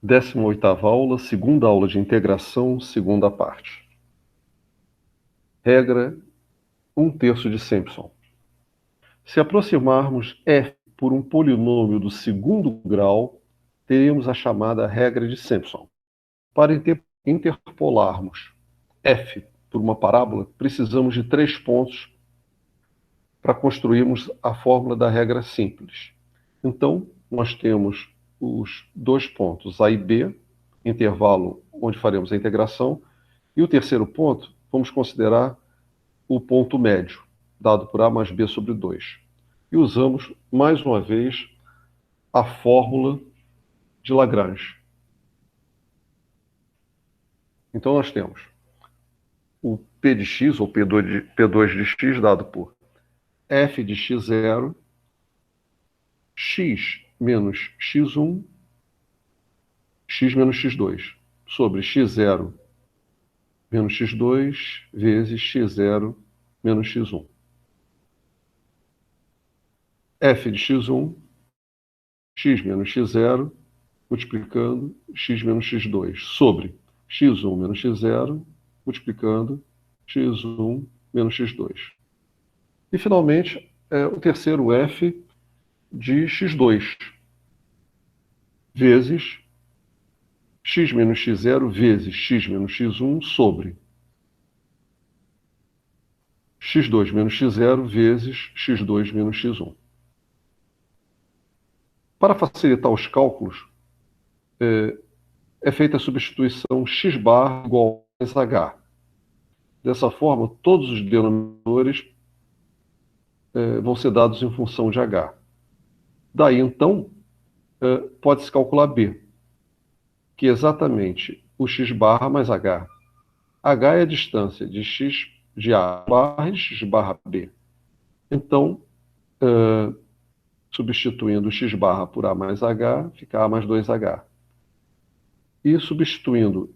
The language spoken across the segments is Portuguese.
18ª aula, segunda aula de integração, segunda parte. Regra 1/3 de Simpson. Se aproximarmos f por um polinômio do segundo grau, teremos a chamada regra de Simpson. Para interpolarmos f por uma parábola, precisamos de 3 pontos para construirmos a fórmula da regra simples. Então, nós temos os 2 pontos A e B, intervalo onde faremos a integração, e o terceiro ponto, vamos considerar o ponto médio, dado por A mais B sobre 2. E usamos, mais uma vez, a fórmula de Lagrange. Então, nós temos o P de x, ou P2 de x, dado por f de x0, x menos x1, x menos x2, sobre x0 menos x2 vezes x0 menos x1. f de x1, x menos x0, multiplicando x menos x2, sobre x1 menos x0, multiplicando x1 menos x2. E, finalmente, o terceiro f de x2, vezes x menos x0 vezes x menos x1 sobre x2 menos x0 vezes x2 menos x1. Para facilitar os cálculos, é feita a substituição x bar igual a mais h. Dessa forma, todos os denominadores vão ser dados em função de h. Daí, então, pode-se calcular b, que é exatamente o x barra mais h. H é a distância de x de A barra e x barra B. Então, substituindo x barra por A mais H, fica A mais 2H. E substituindo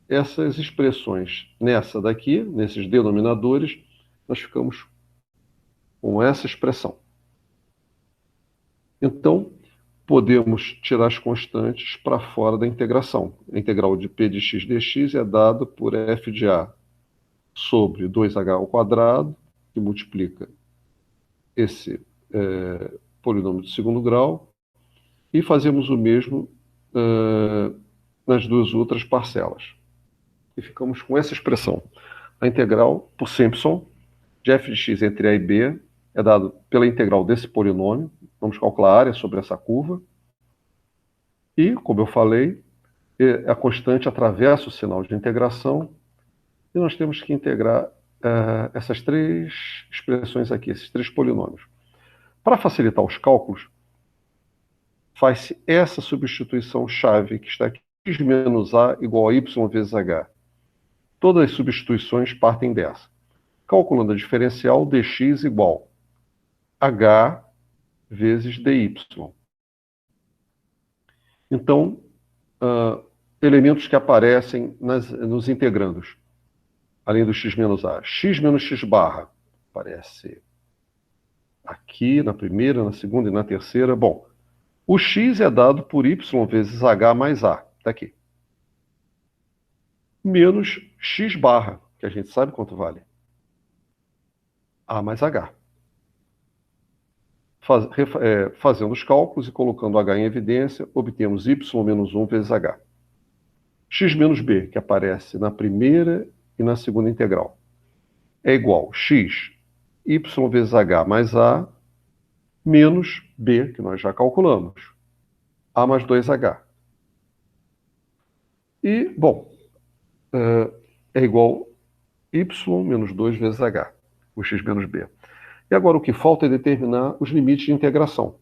essas expressões nessa daqui, nesses denominadores, nós ficamos com essa expressão. Então, podemos tirar as constantes para fora da integração. A integral de P de x dx é dada por f de A sobre 2h ao quadrado, que multiplica esse polinômio de segundo grau, e fazemos o mesmo nas duas outras parcelas. E ficamos com essa expressão. A integral, por Simpson, de f de x entre a e b é dado pela integral desse polinômio. Vamos calcular a área sobre essa curva. E, como eu falei, a constante atravessa o sinal de integração, e nós temos que integrar essas 3 expressões aqui, esses 3 polinômios. Para facilitar os cálculos, faz-se essa substituição chave que está aqui, x menos a igual a y vezes h. Todas as substituições partem dessa. Calculando a diferencial, dx igual a h vezes dy. Então, elementos que aparecem nos integrandos, além do x menos a. X menos x barra aparece aqui na primeira, na segunda e na terceira. Bom, o x é dado por y vezes h mais a. Está aqui. Menos x barra, que a gente sabe quanto vale. A mais h. Fazendo os cálculos e colocando h em evidência, obtemos y menos 1 vezes h. X menos b, que aparece na primeira e na segunda integral, é igual a x, y vezes h mais a, menos b, que nós já calculamos, a mais 2h. E, bom, é igual a y menos 2 vezes h, o x menos b. E agora o que falta é determinar os limites de integração.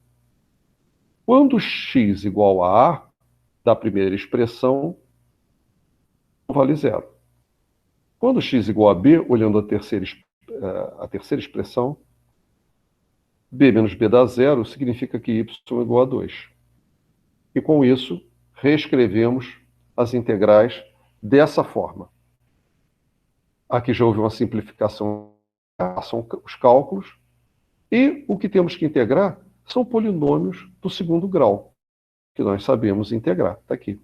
Quando x igual a a, da primeira expressão, vale zero. Quando x igual a b, olhando a terceira expressão, b menos b dá zero, significa que y é igual a 2. E com isso, reescrevemos as integrais dessa forma. Aqui já houve uma simplificação, são os cálculos, e o que temos que integrar são polinômios do segundo grau, que nós sabemos integrar. Está aqui.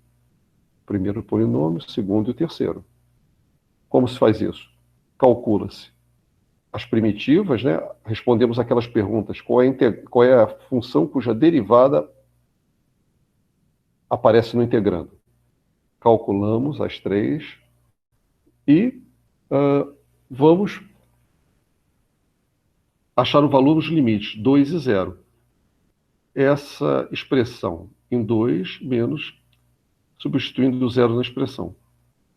Primeiro polinômio, segundo e o terceiro. Como se faz isso? Calcula-se as primitivas, né? Respondemos aquelas perguntas: qual é a função cuja derivada aparece no integrando? Calculamos as três e vamos achar o valor dos limites, 2 e 0. Essa expressão em 2 menos, substituindo o zero na expressão.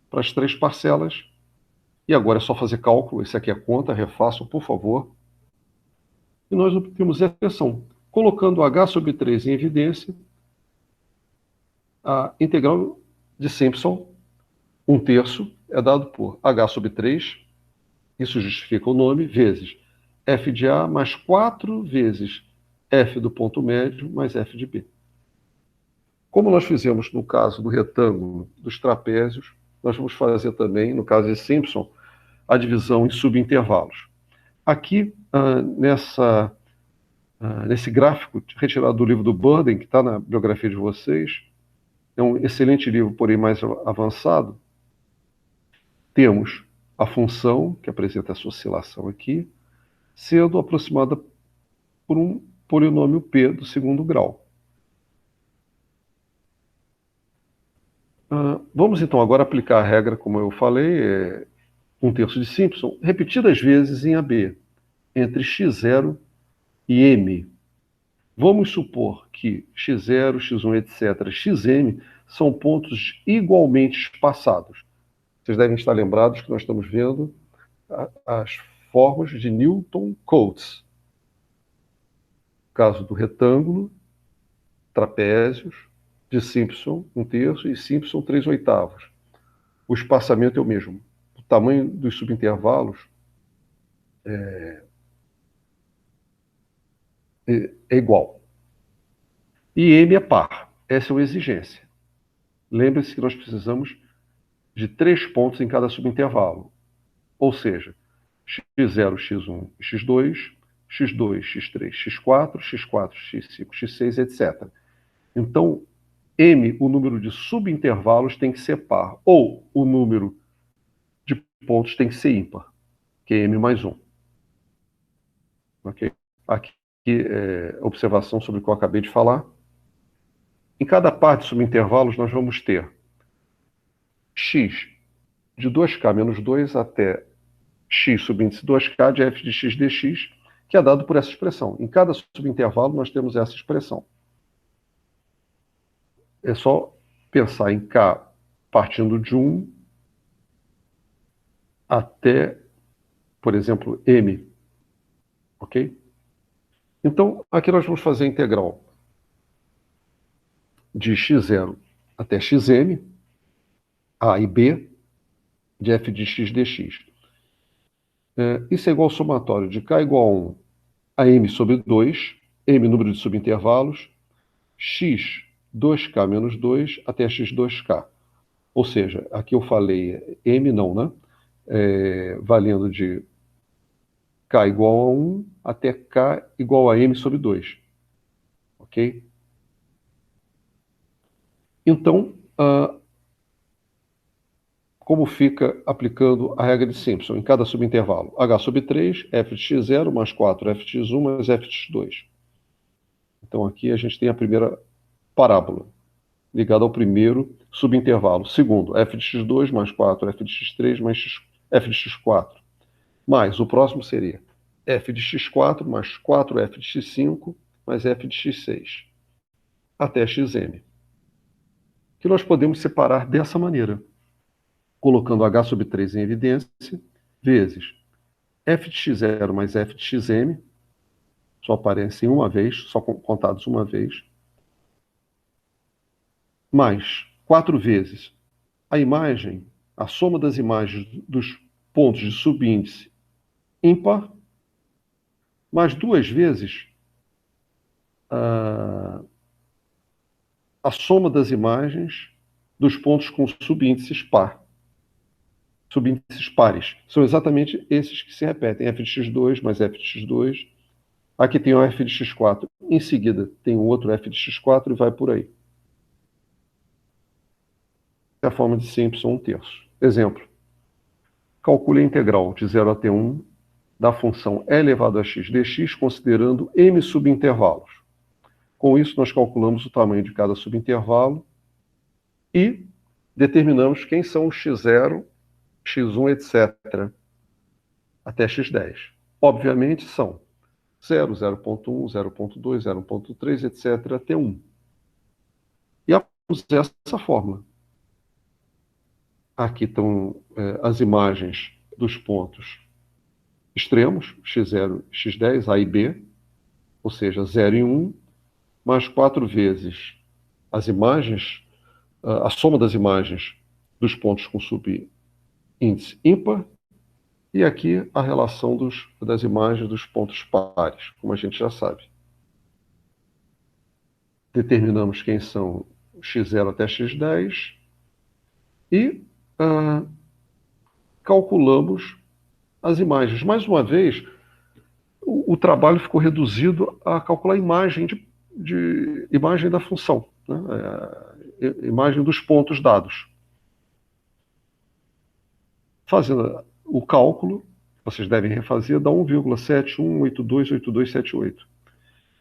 Para as três parcelas. E agora é só fazer cálculo. Esse aqui é a conta, refaçam, por favor. E nós obtemos a expressão. Colocando h sobre 3 em evidência, a integral de Simpson, 1/3, é dado por h sobre 3, isso justifica o nome, vezes f de A mais 4 vezes f do ponto médio mais f de B. Como nós fizemos no caso do retângulo dos trapézios, nós vamos fazer também, no caso de Simpson, a divisão em subintervalos. Aqui, nesse gráfico retirado do livro do Burden, que está na biografia de vocês, é um excelente livro, porém mais avançado, temos a função, que apresenta essa oscilação aqui, sendo aproximada por um polinômio P do segundo grau. Vamos então agora aplicar a regra, como eu falei, 1/3 de Simpson, repetidas vezes em AB, entre x0 e m. Vamos supor que x0, x1, etc., xm são pontos igualmente espaçados. Vocês devem estar lembrados que nós estamos vendo as formas de Newton-Cotes. No caso do retângulo, trapézios, de Simpson 1/3 e Simpson 3/8. O espaçamento é o mesmo. O tamanho dos subintervalos é igual. E m é par. Essa é uma exigência. Lembre-se que nós precisamos de 3 pontos em cada subintervalo. Ou seja, x0, x1 e x2, x2, x3, x4, x4, x5, x6, etc. Então, m, o número de subintervalos, tem que ser par. Ou o número de pontos tem que ser ímpar, que é m mais 1. Ok? Aqui, observação sobre o que eu acabei de falar. Em cada par de subintervalos, nós vamos ter x de 2k menos 2 até x subíndice 2k de f de x dx, que é dado por essa expressão. Em cada subintervalo, nós temos essa expressão. É só pensar em k partindo de 1 até, por exemplo, m. Ok? Então, aqui nós vamos fazer a integral de x0 até xm, a e b, de f de x dx. Isso é igual ao somatório de k igual a 1 a m sobre 2, m número de subintervalos, x 2k menos 2 até x2k. Ou seja, aqui eu falei m não, né? Valendo de k igual a 1 até k igual a m sobre 2. Ok? Então, como fica aplicando a regra de Simpson em cada subintervalo? H sobre 3, f de x0 mais 4, f de x1 mais f de x2. Então aqui a gente tem a primeira parábola, ligada ao primeiro subintervalo. Segundo, f de x2 mais 4, f de x3 mais f de x4. Mais, o próximo seria f de x4 mais 4f de x5 mais f de x6, até xm. Que nós podemos separar dessa maneira, colocando h sobre 3 em evidência, vezes f de x0 mais f de xm, só aparecem uma vez, só contados uma vez, mais 4 vezes a imagem, a soma das imagens dos pontos de subíndice ímpar, mais 2 vezes a soma das imagens dos pontos com subíndices par. Subíndices pares. São exatamente esses que se repetem. F de x2 mais f de x2. Aqui tem o f de x4. Em seguida, tem um outro f de x4 e vai por aí. é a forma de simples 1/3. Exemplo. Calcule a integral de 0 até 1 da função e elevado a x dx, considerando m subintervalos. Com isso, nós calculamos o tamanho de cada subintervalo e determinamos quem são os x0, x1, etc., até x10. Obviamente, são 0, 0.1, 0.2, 0.3, etc., até 1. E aplicamos essa fórmula. Aqui estão as imagens dos pontos extremos, x0, x10, A e B, ou seja, 0 e 1, mais 4 vezes as imagens, a soma das imagens dos pontos com subíndice ímpar, e aqui a relação das imagens dos pontos pares, como a gente já sabe. Determinamos quem são x0 até x10 e calculamos as imagens. Mais uma vez, o trabalho ficou reduzido a calcular a imagem imagem da função, né? Imagem dos pontos dados. Fazendo o cálculo, vocês devem refazer, dá 1,71828278.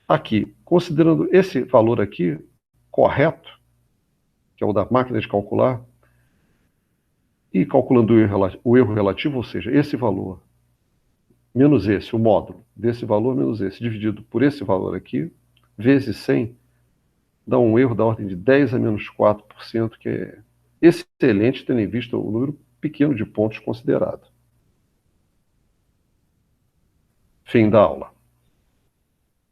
Aqui, considerando esse valor aqui correto, que é o da máquina de calcular, e calculando o erro relativo, ou seja, esse valor menos esse, o módulo desse valor menos esse, dividido por esse valor aqui, vezes 100, dá um erro da ordem de 10 a menos 4%, que é excelente, tendo em vista o número pequeno de pontos considerado. Fim da aula.